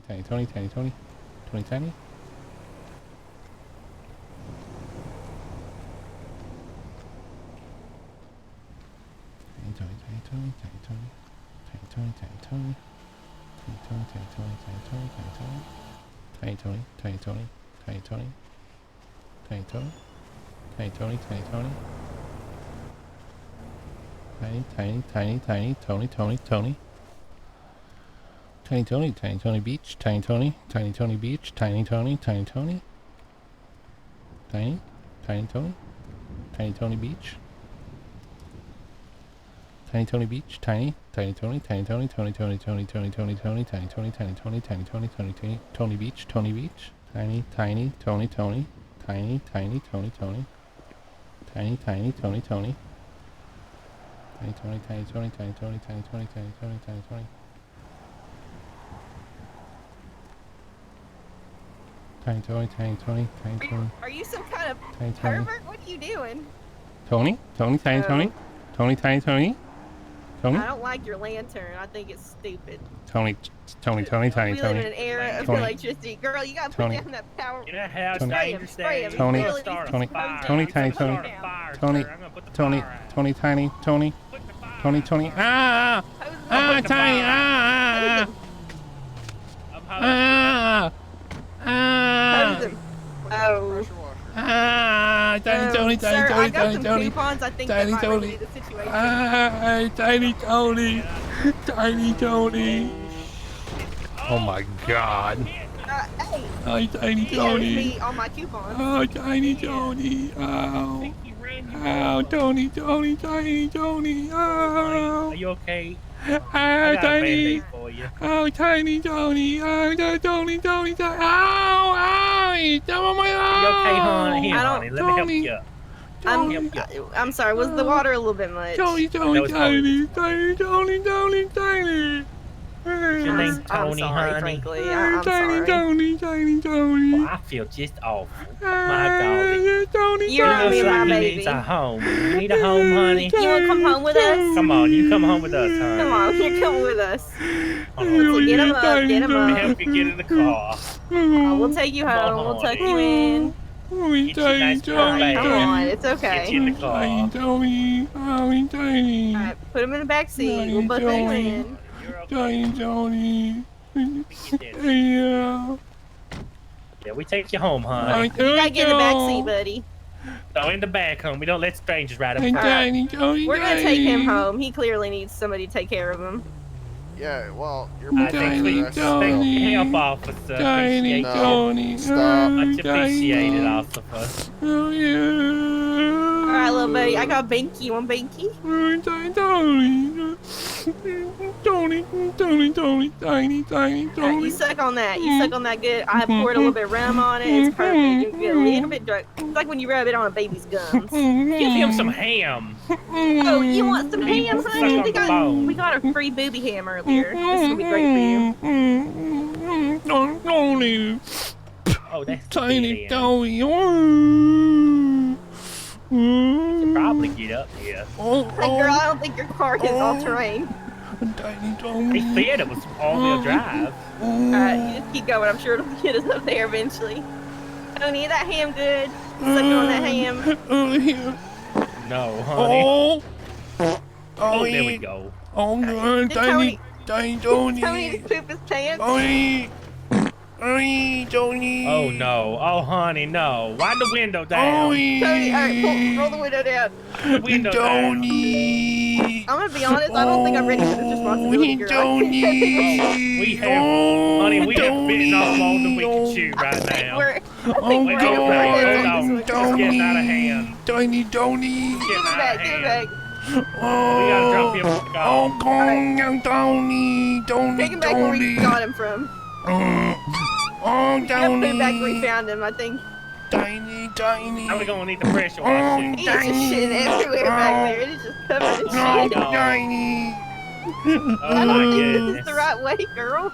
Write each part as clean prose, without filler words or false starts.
Tiny Tony, Tiny Tony, Tony Tiny. Tiny Tony, Tiny Tony, Tiny Tony, Tiny Tony, Tiny Tony, Tiny Tony, Tiny Tony, Tiny Tony, Tiny Tony, Tiny Tony, Tiny Tony, Tiny Tony, Tiny Tony, Tiny Tony, Tony. Tiny Tony, Tiny Tony Beach, Tiny Tony, Tiny Tony Beach, Tiny Tony, Tiny Tony, Tiny Tony, Tiny Tony Beach, Tiny Tony Beach, Tiny Tony, Tiny Tony, Tony, Tony, Tony, Tony, Tony, Tony, Tiny Tony, Tiny Tony, Tiny Tony, Tony, Tony Beach, Tony Beach, Tiny, Tony, Tony, Tony, Tony, Tiny, Tony, Tony, Tiny, Tony, Tony, Tiny Tony, Tiny Tony, Tiny Tony, Tiny Tony, Tiny Tony, Tiny Tony. Tiny Tony, Tiny Tony, Tiny Tony. Are you some kind of pervert? What are you doing? Tony, Tony, Tiny Tony, Tony, Tiny Tony, Tony. I don't like your lantern. I think it's stupid. Tony, Tiny Tony. We live in an era of electricity. Girl, you gotta put down that power. You know how dangerous that is. Tony, Tony, Tony, Tiny Tony, Tony, Tony, Tony, Tiny, Tony, Tony, Tony. Ah! Ah! Tiny! Ah! Ah! Ah! Oh. Ah! Tiny Tony, Tiny Tony, Tiny Tony, Tiny Tony. Ah! Tiny Tony, Tiny Tony. Oh my God! Hey. Oh, Tiny Tony. On my coupons. Oh, Tiny Tony. Oh. Oh, Tony, Tony, Tiny Tony. Oh. Are you okay? Oh, Tiny. Oh, Tiny Tony. Oh, Tony, Tony, Tony. Ow, ow. He's on my arm. Are you okay, honey? Here, honey. Let me help you. I'm sorry. Was the water a little bit much? Tony, Tony, Tiny, Tiny, Tony, Tony, Tiny. Your name's Tony, I'm sorry, honey. frankly. I'm Tiny sorry. Tony, Tiny Tony. Well, I feel just awful. My dog. Tony, You're not Looks being my like he baby. needs a home. You need a home, honey? You want to come home with us? Come on, you come home with us, honey. Come on, you come with us. Hold on. So get him up, get him Let me up. help you get in the car. We'll take you home. We'll tuck you in. Get you nice warm bag. Come on, it's Get okay. you in the car. Tiny Tony, oh, Tiny. Alright, put him in the back seat. We'll both put him in. You're okay. Tiny Tony. Yeah. Yeah, we take you home, honey. You gotta get in the back seat, buddy. So in the back home, we don't let strangers ride up front. Tiny Tony. We're gonna take him home. He clearly needs somebody to take care of him. Yeah, well, you're I think we best. help officer. Tiny Appreciate Tony. Stop. Much appreciated, officer. Oh, yeah. Alright, little buddy. I got Binky. You want Binky? Tiny Tony. Tony, Tony, Tony, Tiny, Tiny, Alright, Tony. you suck on that. You suck on that good. I have poured a little bit of rum on it. It's perfect. You get a little bit drunk. It's like when you rub it on a baby's gums. Give him some ham. Oh, you want some ham, Suck honey? on the bone. We got a free booby ham earlier. This is gonna be great for you. Tony. Oh, that's Tiny good, Tony. You should probably get up here. Hey, girl, I don't think your car is all terrain. Tiny Tony. He said it was all-wheel drive. Alright, you just keep going. I'm sure it'll get us up there eventually. Tony, is that ham good? Sucking on that ham. No, honey. Oh, There we go. Oh, no, Tiny Tony. Tony just poop his pants. Tony. Oh no. Oh honey, no. Wind the window down. Tony, alright, roll the window down. The window down. I'm gonna be honest, I don't think I'm ready for this responsibility, girl. We have, honey, we have bitten off more than we can chew right now. I think Wait, we're hold on. ready. It's getting out of hand. Tiny Tony. It's Give getting it out back, of give it hand. back. We gotta drop him off the car. Oh, Tony. Take him back where we got him from. Oh, We gotta put him back where we Tony. found him, I think. Tiny. Now we're gonna need the pressure washing. He's just shitting everywhere back there. It is just covered in No, shit. Tiny. Oh I my don't think this is goodness. the right way, girl.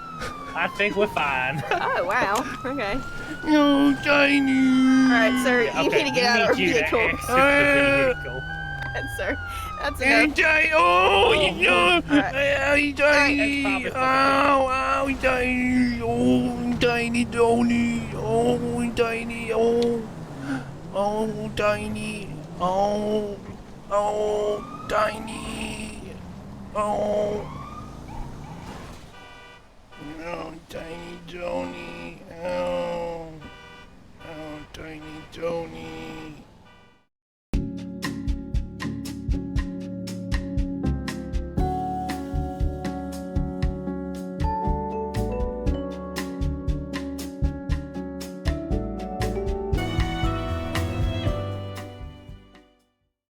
I think we're fine. Oh, wow. Okay. No, Tiny. Alright, sir, Yeah, you need to get out of our we need you to vehicle. exit the vehicle. Sir, that's Hey, enough. Tiny. Oh, you know. Alright. Hey, Tiny. That's probably Ow, Tiny. Oh. tiny Tony. Oh, tiny. Oh, oh, tiny. Oh, oh, tiny. Oh. Oh, tiny Tony. Oh, oh, tiny Tony.